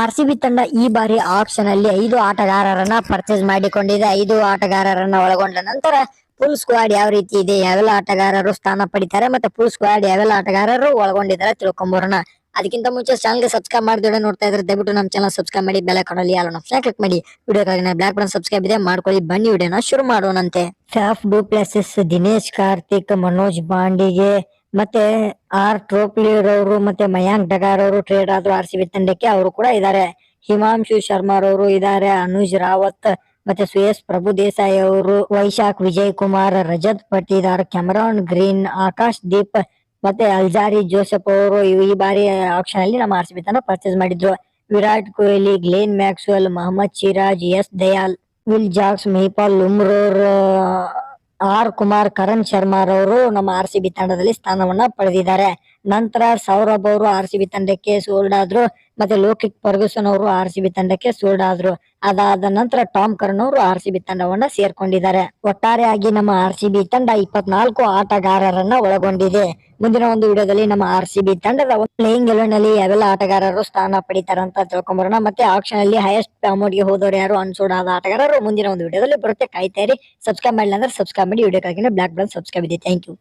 RCB ತಂಡ ಈ ಬಾರಿ ಆಕ್ಷನ್ ಅಲ್ಲಿ 5 ಆಟಗಾರರನ್ನ ಪರ್ಚೇಸ್ ಮಾಡಿಕೊಂಡಿದೆ. 5 ಆಟಗಾರರನ್ನ ಒಳಗೊಂಡ ನಂತರ ಫುಲ್ ಸ್ಕ್ವಾಡ್ ಯಾವ ರೀತಿ ಇದೆ, ಯಾವೆಲ್ಲ ಆಟಗಾರರು ಸ್ಥಾನ ಪಡಿತಾರೆ, ಮತ್ತೆ ಫುಲ್ ಸ್ಕ್ವಾಡ್ ಯಾವೆಲ್ಲ ಆಟಗಾರರು ಒಳಗೊಂಡಿದ್ದಾರೆ ತಿಳ್ಕೊಂಬೋಣ. ಅದಕ್ಕಿಂತ ಮುಂಚೆ ಚಾನಲ್ಗೆ ಸಬ್ಸ್ಕ್ರೈಬ್ ಮಾಡಿದ್ರೆ ನೋಡ್ತಾ ಇದ್ರೆ ದಯವಿಟ್ಟು ನಮ್ಮ ಚಾನಲ್ ಸಬ್ಸ್ಕ್ರೈಬ್ ಮಾಡಿ, bell icon all option click ಮಾಡಿ. ವಿಡಿಯೋಗಾಗಿ ಬ್ಲಾಕ್ ಬಟನ್ ಸಬ್ಸ್ಕ್ರೈಬ್ ಇದೆ ಮಾಡ್ಕೊಳ್ಳಿ. ಬನ್ನಿ ವಿಡಿಯೋನ ಶುರು ಮಾಡೋಣಂತೆ. ಫ್ಯಾಫ್ ಡು ಪ್ಲೆಸಿಸ್, ದಿನೇಶ್ ಕಾರ್ತಿಕ್, ಮನೋಜ್ ಬಾಂಡಿಗೆ ಮತ್ತೆ ಟ್ರೋಪ್ಲಿಯರ್ ಅವರು ಮತ್ತೆ ಮಯಾಂಕ್ ಡಗಾರ್ ಅವರು ಟ್ರೇಡ್ ಆದ್ರು ಆರ್ಸಿಬಿ ತಂಡಕ್ಕೆ, ಅವರು ಕೂಡ ಇದ್ದಾರೆ. ಹಿಮಾಂಶು ಶರ್ಮಾ ಅವರು ಇದ್ದಾರೆ, ಅನುಜ್ ರಾವತ್ ಮತ್ತೆ ಸುಯೇಶ್ ಪ್ರಭು ದೇಸಾಯಿ ಅವರು, ವೈಶಾಖ್ ವಿಜಯ್ ಕುಮಾರ್, ರಜತ್ ಪಟೀದಾರ್, ಕ್ಯಾಮರಾನ್ ಗ್ರೀನ್, ಆಕಾಶ್ ದೀಪ್ ಮತ್ತೆ ಅಲ್ಜಾರಿ ಜೋಸೆಫ್ ಅವರು ಈ ಬಾರಿ ಆಕ್ಷನ್ ಅಲ್ಲಿ ನಮ್ಮ ಆರ್ಸಿಬಿ ತಂಡ ಪರ್ಚೇಸ್ ಮಾಡಿದ್ರು. Virat Kohli, Glenn Maxwell, Mohammed Siraj, S Dayal, Will Jacks, Mahipal Lomror, Kumar, Karan Sharma ಅವರು ನಮ್ಮ ಆರ್ಸಿಬಿ ತಂಡದಲ್ಲಿ ಸ್ಥಾನವನ್ನ ಪಡೆದಿದ್ದಾರೆ. ನಂತರ ಸೌರಭ್ ಅವರು ಆರ್ಸಿಬಿ ತಂಡಕ್ಕೆ ಸೋಲ್ಡ್ ಆದ್ರು, ಮತ್ತೆ ಲೋಕಿಕ್ ಫರ್ಗೂಸನ್ ಅವರು ಆರ್ಸಿಬಿ ತಂಡಕ್ಕೆ ಸೋಲ್ಡ್ ಆದ್ರು. ಅದಾದ ನಂತರ ಟಾಮ್ ಕರ್ನ್ ಅವರು ಆರ್ಸಿಬಿ ತಂಡವನ್ನ ಸೇರ್ಕೊಂಡಿದ್ದಾರೆ. ಒಟ್ಟಾರೆಯಾಗಿ ನಮ್ಮ ಆರ್ಸಿಬಿ ತಂಡ 24 ಆಟಗಾರರನ್ನ ಒಳಗೊಂಡಿದೆ. ಮುಂದಿನ ಒಂದು ವಿಡಿಯೋದಲ್ಲಿ ನಮ್ಮ ಆರ್ಸಿಬಿ ತಂಡದ ಪ್ಲೇಯಿಂಗ್ 11 ನಲ್ಲಿ ಯಾವೆಲ್ಲ ಆಟಗಾರರು ಸ್ಥಾನ ಪಡಿತಾರೆ ಅಂತ ತಿಳ್ಕೊಂಬರೋಣ. ಮತ್ತೆ ಆಕ್ಷನ್ ಅಲ್ಲಿ ಹೈಯೆಸ್ಟ್ ಅಮೌಂಟ್ ಗೆ ಹೋದವರು ಯಾರು, ಅನ್ಸೋಲ್ಡ್ ಆದ ಆಟಗಾರರು ಮುಂದಿನ ಒಂದು ವಿಡಿಯೋದಲ್ಲಿ ಬರುತ್ತೆ. ಕಾಯ್ತಾ ಇರಿ. ಸಬ್ಸ್ಕ್ರೈಬ್ ಮಾಡಿಲ್ಲ ಅಂದ್ರೆ ಸಬ್ಸ್ಕ್ರೈಬ್ ಮಾಡಿ. ವಿಡಿಯೋಕ್ಕಾಗಿ ಬ್ಲಾಕ್ ಬಟನ್ ಸಬ್ಸ್ಕ್ರೈಬ್ ಇದೆ. Thank you.